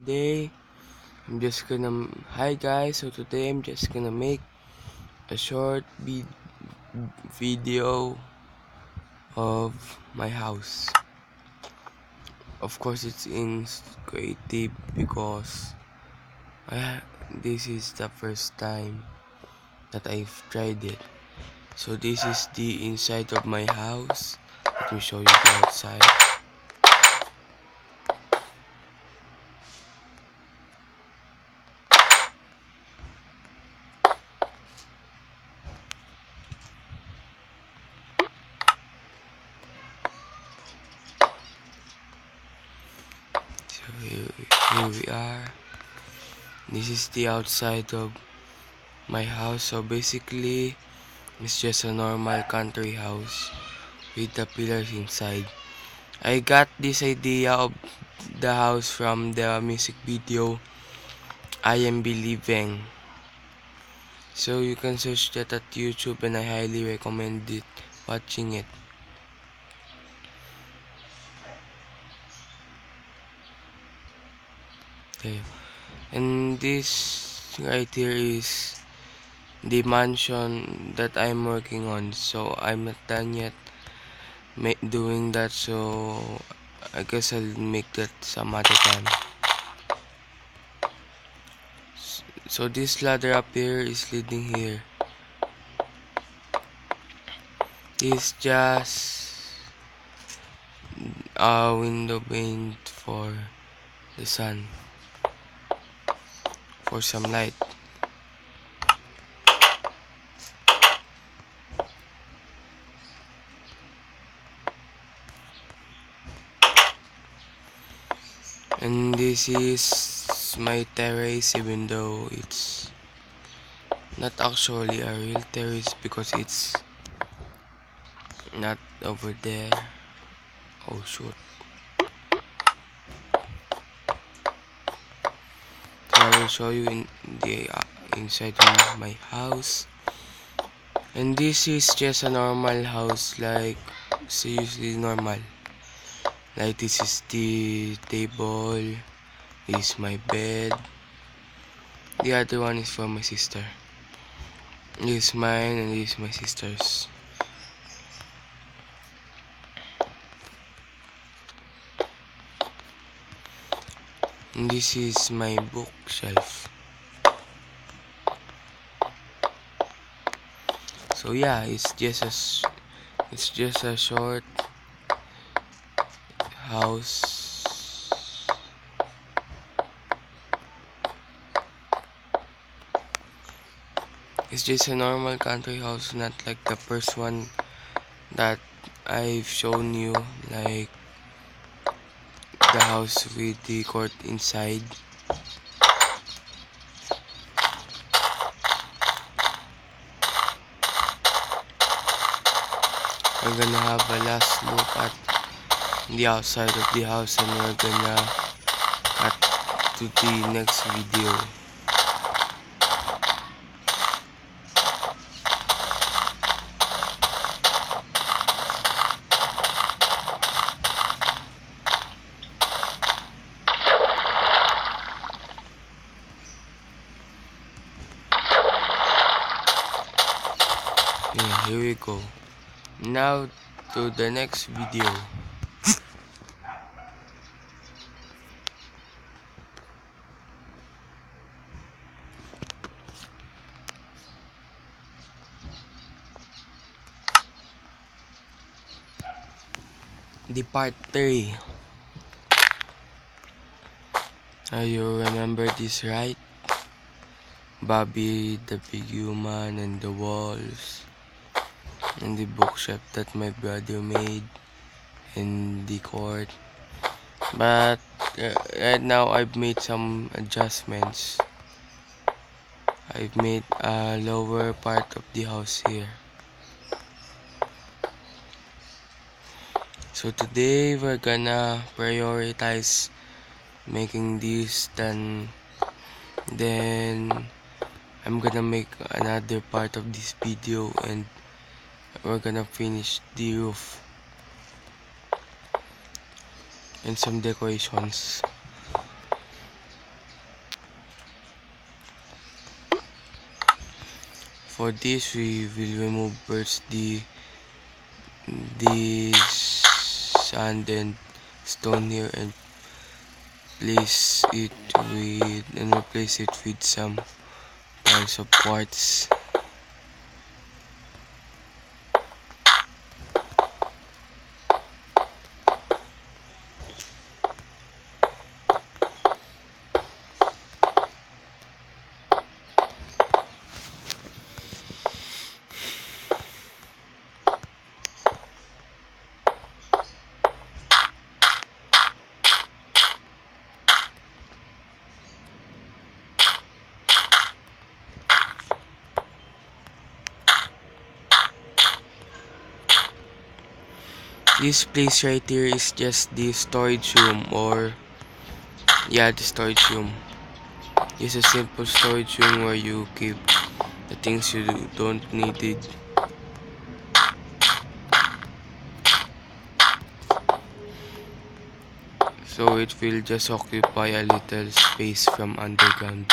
Today I'm just gonna Hi guys, so today I'm just gonna make a short video of my house. Of course it's in creative because this is the first time that I've tried it. So this is the inside of my house. Let me show you the outside. So here we are. This is the outside of my house. So basically it's just a normal country house with the pillars inside. I got this idea of the house from the music video I Am Believing. So you can search that at YouTube and I highly recommend it watching it. Okay. And this right here is the mansion that I'm working on. So I'm not done yet doing that, so I guess I'll make that some other time. So this ladder up here is leading here. It's just a window pane for the sun, for some light. And this is my terrace, even though it's not actually a real terrace because it's not over there. Oh shoot. So I will show you in the inside of my house. And this is just a normal house, like seriously normal. Like this is the table, this is my bed. The other one is for my sister. This is mine and this is my sister's. And this is my bookshelf. So yeah, it's just a short house. It's just a normal country house, not like the first one that I've shown you, like the house with the court inside. We're gonna have a last look at the outside of the house and we're gonna cut to the next video. Yeah, here we go. Now to the next video. The part 3. You remember this, right? Bobby, the big human, and the walls, and the bookshelf that my brother made, and the court. But right now I've made some adjustments. I've made a lower part of the house here. So today we're gonna prioritize making this, then I'm gonna make another part of this video and we're gonna finish the roof and some decorations. For this, we will remove first the sand and stone here and replace it with some piles of quartz. This place right here is just the storage room, or yeah, the storage room. It's a simple storage room where you keep the things you don't need it. So it will just occupy a little space from underground.